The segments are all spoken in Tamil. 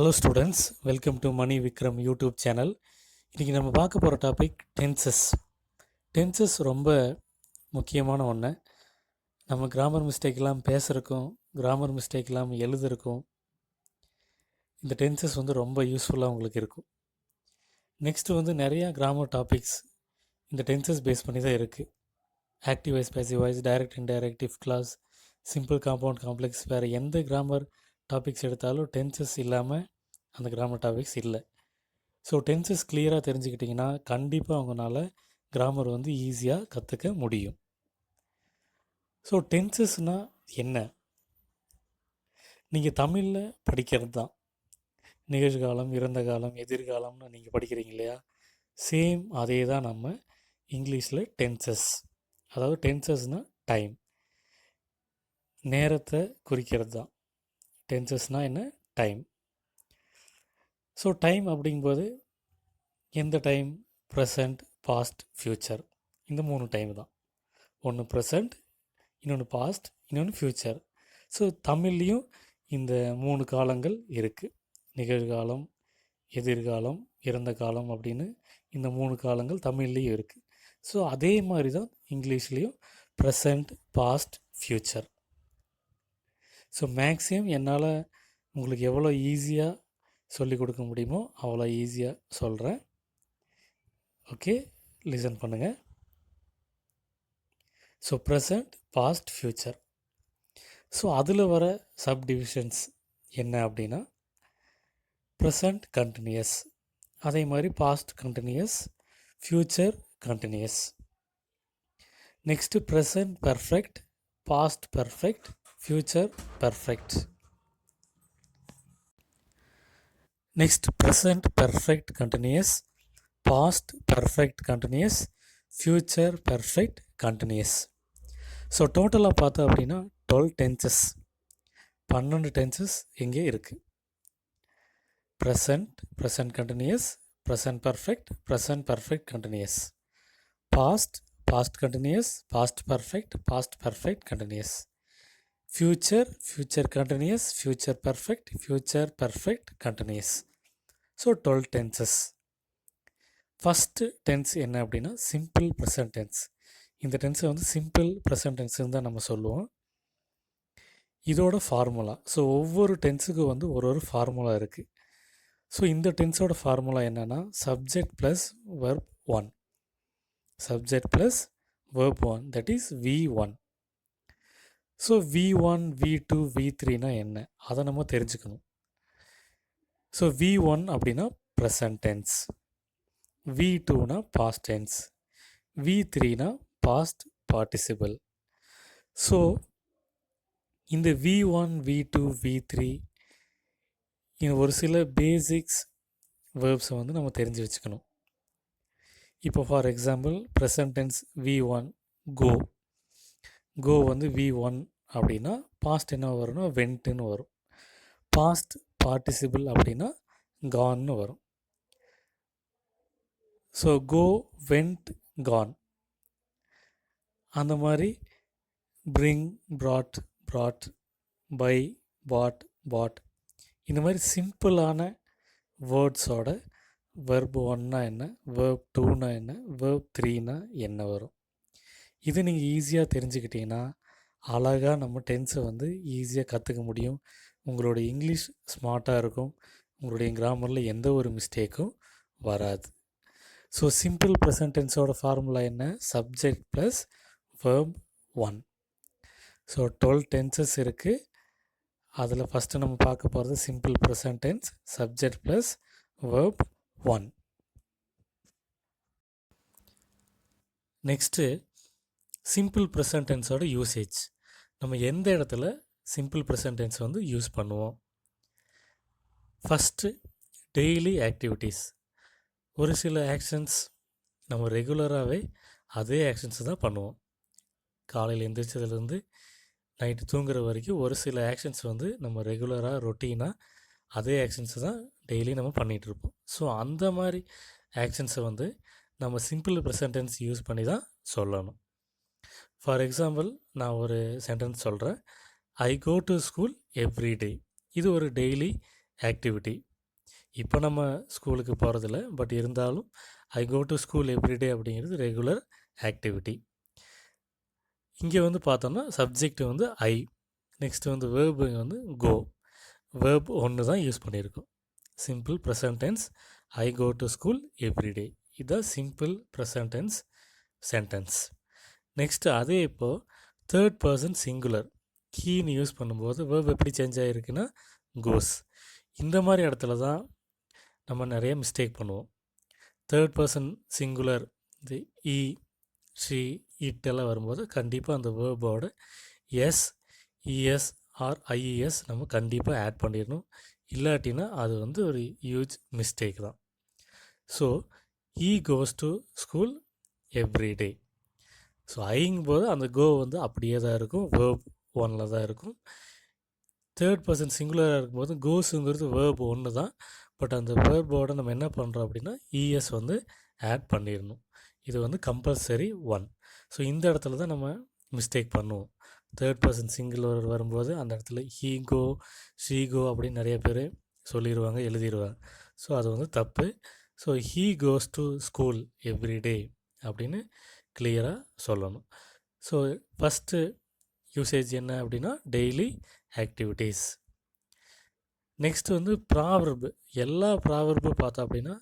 Hello students, welcome to Mani Vikram YouTube channel. இன்றைக்கி நம்ம பார்க்க போகிற டாபிக் டென்சஸ். டென்சஸ் ரொம்ப முக்கியமான ஒன்று. நம்ம கிராமர் மிஸ்டேக்லாம் பேசுகிறக்கும், கிராமர் மிஸ்டேக்லாம் எழுதுறக்கும் இந்த டென்சஸ் ரொம்ப யூஸ்ஃபுல்லாக உங்களுக்கு இருக்கும். நெக்ஸ்ட்டு நிறையா கிராமர் டாபிக்ஸ் இந்த டென்சஸ் பேஸ் பண்ணி தான் இருக்குது. Active voice, passive voice, direct indirect, if class, simple, compound, complex, வேறு எந்த கிராமர் டாபிக்ஸ் எடுத்தாலும் டென்சஸ் இல்லாமல் அந்த கிராமர் டாபிக்ஸ் இல்லை. ஸோ டென்சஸ் கிளியராக தெரிஞ்சுக்கிட்டிங்கன்னா கண்டிப்பாக அவங்களால கிராமர் ஈஸியாக கற்றுக்க முடியும். ஸோ டென்சஸ்னால் என்ன? நீங்கள் தமிழில் படிக்கிறது தான். நிகழ்காலம், இறந்த காலம், எதிர்காலம்னு நீங்கள் படிக்கிறீங்க இல்லையா? சேம் அதே தான் நம்ம இங்கிலீஷில் டென்சஸ். அதாவது டென்சஸ்னால் டைம், நேரத்தை குறிக்கிறது தான். டென்சஸ்னால் என்ன? டைம். ஸோ டைம் அப்படிங்கும்போது எந்த டைம்? Present, past, future. இந்த 3 டைம் தான். ஒன்று ப்ரெசண்ட், இன்னொன்று பாஸ்ட், இன்னொன்று ஃப்யூச்சர். ஸோ தமிழ்லேயும் இந்த 3 காலங்கள் இருக்குது. நிகழ்காலம், எதிர்காலம், இறந்த காலம் அப்படின்னு இந்த 3 காலங்கள் தமிழ்லேயும் இருக்குது. ஸோ அதே மாதிரி தான் இங்கிலீஷ்லேயும் present, past, future. So maximum என்னால் உங்களுக்கு எவ்வளோ ஈஸியாக சொல்லிக் கொடுக்க முடியுமோ அவ்வளோ ஈஸியாக சொல்கிறேன். ஓகே, லிசன் பண்ணுங்கள். So present, past, future. So அதில் வர சப்டிவிஷன்ஸ் என்ன அப்படின்னா, ப்ரெசண்ட் கண்டினியூஸ், அதே மாதிரி past continuous, future continuous. Next present perfect, past perfect, future perfect. Next present perfect continuous, past perfect continuous, future perfect continuous. So டோட்டலாக பார்த்தோம் அப்படின்னா 12 டென்சஸ், 12 டென்சஸ் இங்கே இருக்குது. Present, present continuous, present perfect, present perfect continuous. Past, past continuous, past perfect, past perfect continuous. Future, future continuous, future perfect, future perfect continuous. So 12 tenses. First tense என்ன அப்படின்னா சிம்பிள் ப்ரெசன்ட் டென்ஸ். இந்த டென்ஸை சிம்பிள் ப்ரெசன்ட் டென்ஸ்ன்னு தான் நம்ம சொல்லுவோம். இதோட ஃபார்முலா, ஸோ ஒவ்வொரு டென்ஸுக்கும் ஒரு ஃபார்முலா இருக்குது. ஸோ இந்த டென்ஸோட ஃபார்முலா என்னென்னா subject plus verb 1, subject plus verb 1, that is V1. So V1, V2, V3னா என்ன? அதை நம்ம தெரிஞ்சுக்கணும். ஸோ V1 அப்படின்னா ப்ரெசன்ட் டென்ஸ், V2னா பாஸ்ட் டென்ஸ், V3னா பாஸ்ட் பார்ட்டிசிபிள். ஸோ இந்த V1, V2, V3 ஒரு சில பேசிக்ஸ் வேர்ப்ஸை நம்ம தெரிஞ்சு வச்சுக்கணும். இப்போ for example present tense V1 go, go V1 அப்படின்னா பாஸ்ட் என்ன வரும்னா வென்ட்டுன்னு வரும். பாஸ்ட் பார்ட்டிசிபிள் அப்படின்னா கான்னு வரும். So go, went, gone. அந்த மாதிரி bring, brought, brought, buy, bought, bought. இந்த மாதிரி சிம்பிளான வேர்ட்ஸோட வெர்ப் 1னா என்ன, வெர்ப் 2னா என்ன, வெர்ப் 3னா என்ன வரும். இது நீங்கள் ஈஸியாக தெரிஞ்சுக்கிட்டிங்கன்னா அழகாக நம்ம டென்ஸை ஈஸியாக கற்றுக்க முடியும். உங்களோட இங்கிலீஷ் ஸ்மார்ட்டாக இருக்கும். உங்களுடைய கிராமரில் எந்த ஒரு மிஸ்டேக்கும் வராது. ஸோ சிம்பிள் ப்ரெசன்ட் டென்ஸோட ஃபார்முலா என்ன? Subject plus verb 1. So 12 tenses இருக்குது. அதில் ஃபஸ்ட்டு நம்ம பார்க்க போகிறது simple present tense, subject plus verb 1. Next simple present டென்ஸோட யூசேஜ். நம்ம எந்த இடத்துல சிம்பிள் ப்ரெசன்ட் டென்ஸ் யூஸ் பண்ணுவோம்? First daily activities. ஒரு சில ஆக்ஷன்ஸ் நம்ம ரெகுலராகவே அதே ஆக்ஷன்ஸ் தான் பண்ணுவோம். காலையில் எழுந்திரிச்சதுலேருந்து நைட்டு தூங்குற வரைக்கும் ஒரு சில ஆக்ஷன்ஸ் நம்ம ரெகுலராக ரொட்டீனாக அதே ஆக்ஷன்ஸை தான் டெய்லி நம்ம பண்ணிகிட்ருப்போம். ஸோ அந்த மாதிரி ஆக்ஷன்ஸை நம்ம சிம்பிள் ப்ரெசன்ட் டென்ஸ் யூஸ் பண்ணி தான் சொல்லணும். ஃபார் எக்ஸாம்பிள் நான் ஒரு சென்டென்ஸ் சொல்கிறேன். I go to school every day. இது ஒரு டெய்லி ஆக்டிவிட்டி. இப்போ நம்ம ஸ்கூலுக்கு போகிறதில்ல, பட் இருந்தாலும் ஐ கோ டு ஸ்கூல் எவ்ரிடே அப்படிங்கிறது ரெகுலர் ஆக்டிவிட்டி. இங்கே வந்து பார்த்தோம்னா சப்ஜெக்ட் வந்து ஐ, நெக்ஸ்ட்டு வந்து வேர்பு வந்து கோ. வேர்ப் ஒன்று தான் யூஸ் பண்ணியிருக்கோம். Simple present tense I go to school everyday. இதுதான் simple present tense sentence. Next அதே இப்போது தேர்ட் பர்சன் சிங்குலர் கீன்னு யூஸ் பண்ணும்போது வேர்ப் எப்படி சேஞ்ச் ஆகிருக்குன்னா கோஸ். இந்த மாதிரி இடத்துல தான் நம்ம நிறைய மிஸ்டேக் பண்ணுவோம். தேர்ட் பர்சன் சிங்குலர் இந்த இ, ஷி, இட் எல்லாம் வரும்போது கண்டிப்பாக அந்த வேர்போட எஸ், இஎஸ் ஆர் ஐஇஎஸ் நம்ம கண்டிப்பாக ஆட் பண்ணிடணும். இல்லாட்டினா அது வந்து ஒரு ஹியூஜ் மிஸ்டேக் தான். So he goes to school everyday. So ஐங்கும் போது அந்த கோ வந்து அப்படியே தான் இருக்கும், வேர்ப் ஒன்னில் தான் இருக்கும். தேர்ட் பர்சன் சிங்குலராக இருக்கும்போது கோஸுங்கிறது வேர்ப் ஒன்று தான், பட் அந்த வேர்போடு நம்ம என்ன பண்ணுறோம் அப்படின்னா இஎஸ் வந்து ஆட் பண்ணிடணும். இது வந்து கம்பல்சரி ஒன். ஸோ இந்த இடத்துல தான் நம்ம மிஸ்டேக் பண்ணுவோம். தேர்ட் பர்சன் சிங்குலர் வரும்போது அந்த இடத்துல ஹீ கோ, ஷீ கோ அப்படின்னு நிறைய பேர் சொல்லிடுவாங்க, எழுதிடுவாங்க. ஸோ அது வந்து தப்பு. So he goes to school everyday அப்படின்னு கிளியராக சொல்லணும். ஸோ ஃபஸ்ட்டு யூசேஜ் என்ன அப்படின்னா டெய்லி ஆக்டிவிட்டீஸ். நெக்ஸ்ட்டு வந்து ப்ராவர்பு. எல்லா ப்ராவர்பும் பார்த்தோம் அப்படின்னா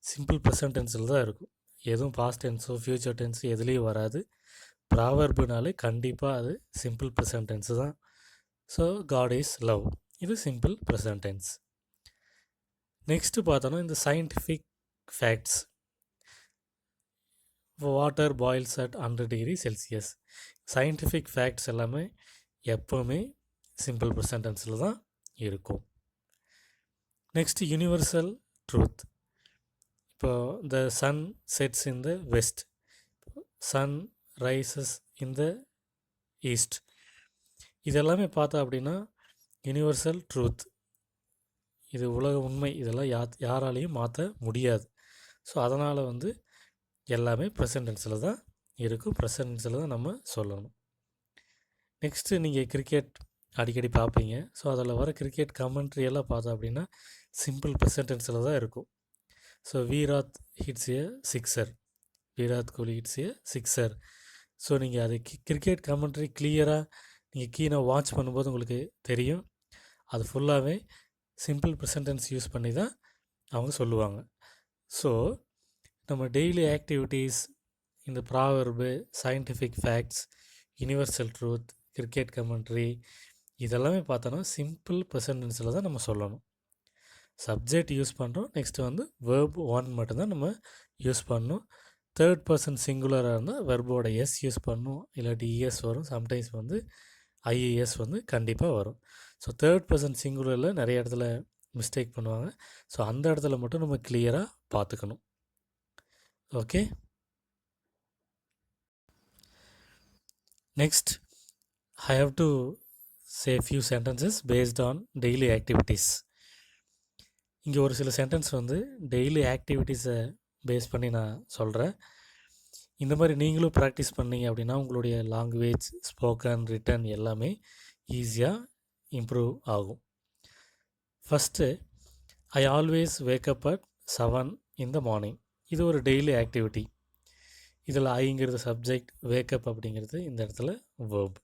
சிம்பிள் ப்ரெசன்ட் டென்ஸில் தான் இருக்கும். எதுவும் பாஸ்ட் டென்ஸோ ஃப்யூச்சர் டென்ஸோ எதுலேயும் வராது. ப்ராவர்புனாலே கண்டிப்பாக அது சிம்பிள் ப்ரெசன்ட் டென்ஸு தான். ஸோ காட் இஸ் லவ், இது சிம்பிள் ப்ரெசன்ட் டென்ஸ். நெக்ஸ்ட்டு பார்த்தோன்னா இந்த scientific facts. Water boils at 100 degree Celsius. Scientific facts எல்லாமே எப்போவுமே சிம்பிள் ப்ரெசன்ட் டென்ஸில் தான் இருக்கும். Next universal truth. இப்போ the sun sets in the west, sun rises in the east. இதெல்லாமே பார்த்தா அப்படின்னா யூனிவர்சல் ட்ரூத், இது உலக உண்மை, இதெல்லாம் யாராலையும் மாற்ற முடியாது. ஸோ அதனால் வந்து எல்லாமே ப்ரெசன்ட் டென்ஸில் தான் இருக்கும், ப்ரெசன்ட் டென்ஸில் தான் நம்ம சொல்லணும். நெக்ஸ்ட்டு நீங்கள் கிரிக்கெட் அடிக்கடி பார்ப்பீங்க. ஸோ அதில் வர கிரிக்கெட் கமெண்ட்ரி எல்லாம் பார்த்தோம் அப்படின்னா சிம்பிள் ப்ரெசன்ட் டென்ஸில் தான் இருக்கும். ஸோ விராட் ஹிட்ஸ் ஏ சிக்ஸர், விராட் கோலி ஹிட்ஸ் ஏ சிக்ஸர். ஸோ நீங்கள் அது கிரிக்கெட் கமெண்ட்ரி கிளியராக நீங்கள் கீனாக வாட்ச் பண்ணும்போது உங்களுக்கு தெரியும், அது ஃபுல்லாகவே சிம்பிள் ப்ரெசன்ட் டென்ஸ் யூஸ் பண்ணி தான் அவங்க சொல்லுவாங்க. ஸோ நம்ம டெய்லி ஆக்டிவிட்டீஸ், இந்த proverb, scientific facts, universal truth, cricket commentary, இதெல்லாமே பார்த்தோன்னா சிம்பிள் ப்ரெசன்ட் டென்ஸில் தான் நம்ம சொல்லணும். சப்ஜெக்ட் யூஸ் பண்ணுறோம், நெக்ஸ்ட்டு வந்து வேர்ப் ஒன் மட்டும்தான் நம்ம யூஸ் பண்ணணும். தேர்ட் பர்சன் சிங்குலராக இருந்தால் வெர்போட எஸ் யூஸ் பண்ணணும், இல்லாட்டி இஎஸ் வரும், சம்டைம்ஸ் வந்து ஐஏஎஸ் வந்து கண்டிப்பாக வரும். ஸோ தேர்ட் பர்சன் சிங்குலரில் நிறைய இடத்துல மிஸ்டேக் பண்ணுவாங்க. ஸோ அந்த இடத்துல மட்டும் நம்ம கிளியராக பார்த்துக்கணும். Okay, next I have to say few sentences based on daily activities. இங்கே ஒரு சில சென்டென்ஸ் வந்து டெய்லி ஆக்டிவிட்டீஸை பேஸ் பண்ணி நான் சொல்கிறேன். இந்த மாதிரி நீங்களும் ப்ராக்டிஸ் பண்ணிங்க அப்படின்னா உங்களுடைய லாங்குவேஜ், ஸ்போக்கன், ரிட்டன் எல்லாமே ஈஸியாக இம்ப்ரூவ் ஆகும். First, I always wake up at 7 in the morning. இது ஒரு டெய்லி ஆக்டிவிட்டி. இதில் ஐங்கிறது சப்ஜெக்ட், வேக்கப் அப்படிங்கிறது இந்த இடத்துல வேர்ப்.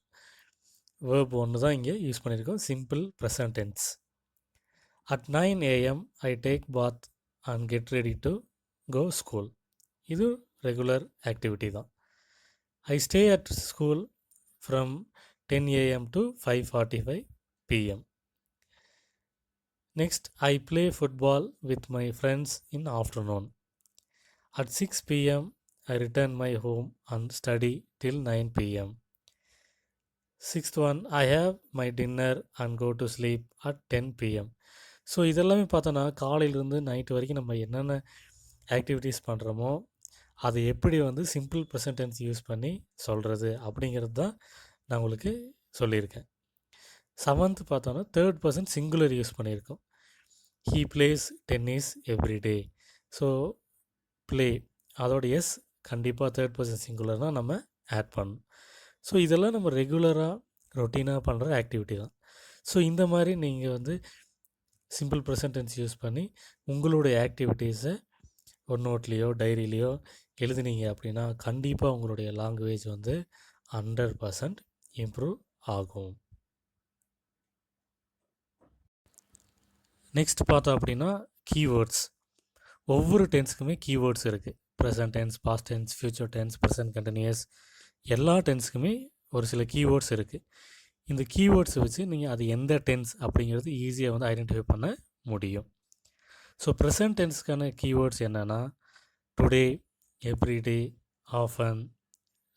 வேர்ப் ஒன்று தான் இங்கே யூஸ் பண்ணியிருக்கோம், simple present tense. At 9 AM I take bath and get ready to go school. இது ரெகுலர் ஆக்டிவிட்டி தான். I stay at school from 10 AM to 5:45 PM. Next, I play football with my friends in afternoon. At 6 PM I return my home and study till 9 PM. Sixth one, I have my dinner and go to sleep at 10 PM. So இதெல்லாமே பார்த்தோன்னா காலையிலேருந்து நைட்டு வரைக்கும் நம்ம என்னென்ன ஆக்டிவிட்டீஸ் பண்ணுறோமோ அதை எப்படி வந்து சிம்பிள் ப்ரெசன்ட் டென்ஸ் யூஸ் பண்ணி சொல்கிறது அப்படிங்கிறது தான் நான் உங்களுக்கு சொல்லியிருக்கேன். 7th பார்த்தோன்னா தேர்ட் பர்சன் சிங்குலர் யூஸ் பண்ணியிருக்கோம். He plays tennis everyday. So play அதோட எஸ் கண்டிப்பாக தேர்ட் பர்சன் சிங்குலர் தான் நம்ம ஆட் பண்ணணும். ஸோ இதெல்லாம் நம்ம ரெகுலராக ரொட்டீனாக பண்ணுற ஆக்டிவிட்டி தான். ஸோ இந்த மாதிரி நீங்கள் வந்து சிம்பிள் ப்ரெசன்ட் டென்ஸ் யூஸ் பண்ணி உங்களுடைய ஆக்டிவிட்டீஸை ஒரு நோட்லேயோ டைரியிலையோ எழுதுனீங்க அப்படின்னா கண்டிப்பாக உங்களுடைய லாங்குவேஜ் வந்து 100% இம்ப்ரூவ் ஆகும். நெக்ஸ்ட் பார்த்தோம் அப்படின்னா கீவேர்ட்ஸ். ஒவ்வொரு டென்ஸுக்குமே கீவேர்ட்ஸ் இருக்குது. Present tense, past tense, future tense, present continuous, எல்லா டென்ஸுக்குமே ஒரு சில கீவேர்ட்ஸ் இருக்குது. இந்த கீவேர்ட்ஸை வச்சு நீங்கள் அது எந்த டென்ஸ் அப்படிங்கிறது ஈஸியாக வந்து ஐடென்டிஃபை பண்ண முடியும். ஸோ ப்ரெசன்ட் டென்ஸ்க்கான கீவேர்ட்ஸ் என்னென்னா today, every day, often,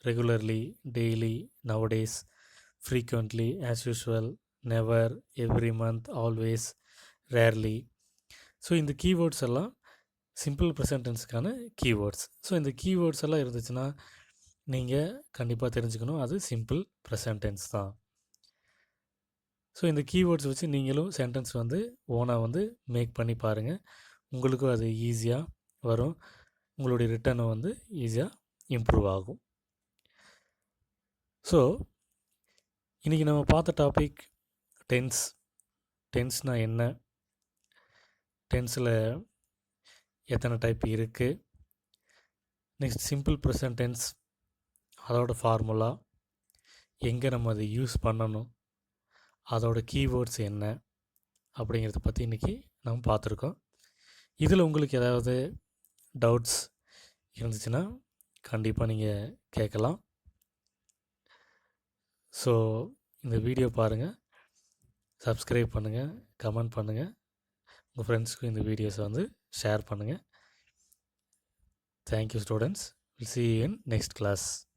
regularly, daily, nowadays, frequently, as usual, never, every month, always, rarely. So இந்த கீவேர்ட்ஸ் எல்லாம் சிம்பிள் ப்ரெசன்ட் டென்ஸுக்கான கீவேர்ட்ஸ். ஸோ இந்த கீவேர்ட்ஸ் எல்லாம் இருந்துச்சுன்னா நீங்கள் கண்டிப்பாக தெரிஞ்சுக்கணும் அது சிம்பிள் ப்ரெசன்ட் டென்ஸ் தான். ஸோ இந்த கீவேர்ட்ஸ் வச்சு நீங்களும் சென்டென்ஸ் வந்து ஓனாக வந்து மேக் பண்ணி பாருங்கள். உங்களுக்கும் அது ஈஸியாக வரும். உங்களுடைய ரிட்டனை வந்து ஈஸியாக இம்ப்ரூவ் ஆகும். ஸோ இன்றைக்கி நம்ம பார்த்த டாபிக் டென்ஸ். டென்ஸ்னால் என்ன, டென்ஸில் எத்தனை டைப் இருக்குது, நெக்ஸ்ட் சிம்பிள் ப்ரெசன்ட் டென்ஸ் அதோட ஃபார்முலா, எங்கே நம்ம அதை யூஸ் பண்ணணும், அதோட கீவேர்ட்ஸ் என்ன அப்படிங்கிறத பற்றி இன்றைக்கி நம்ம பார்த்துருக்கோம். இதில் உங்களுக்கு ஏதாவது டவுட்ஸ் இருந்துச்சுன்னா கண்டிப்பாக நீங்கள் கேட்கலாம். ஸோ இந்த வீடியோ பாருங்கள், சப்ஸ்கிரைப் பண்ணுங்கள், கமெண்ட் பண்ணுங்கள், உங்கள் ஃப்ரெண்ட்ஸ்க்கும் இந்த வீடியோஸை வந்து ஷேர் பண்ணுங்கள். Thank you students. We'll see you in next class.